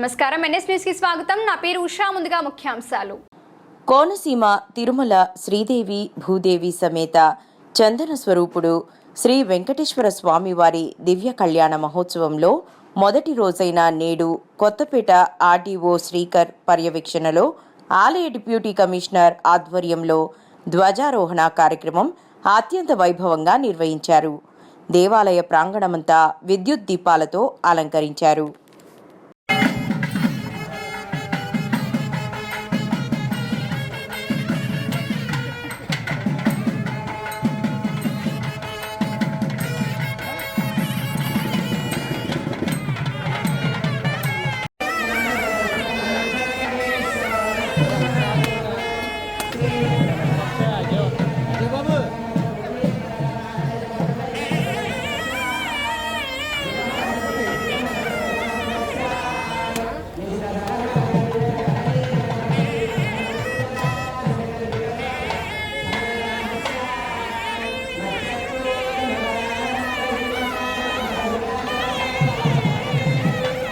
నమస్కారం, NS news కి స్వాగతం. నా పేరు ఉషా. ముందుగా ముఖ్యాంశాలు. కోనసీమ తిరుమల శ్రీదేవి భూదేవి సమేత చందన స్వరూపుడు శ్రీ వెంకటేశ్వర స్వామివారి దివ్య కళ్యాణ మహోత్సవంలో మొదటి రోజైన నేడు కొత్తపేట ఆర్డీఓ శ్రీకర్ పర్యవేక్షణలో ఆలయ డిప్యూటీ కమిషనర్ ఆధ్వర్యంలో ధ్వజారోహణ కార్యక్రమం అత్యంత వైభవంగా నిర్వహించారు. దేవాలయ ప్రాంగణమంతా విద్యుత్ దీపాలతో అలంకరించారు.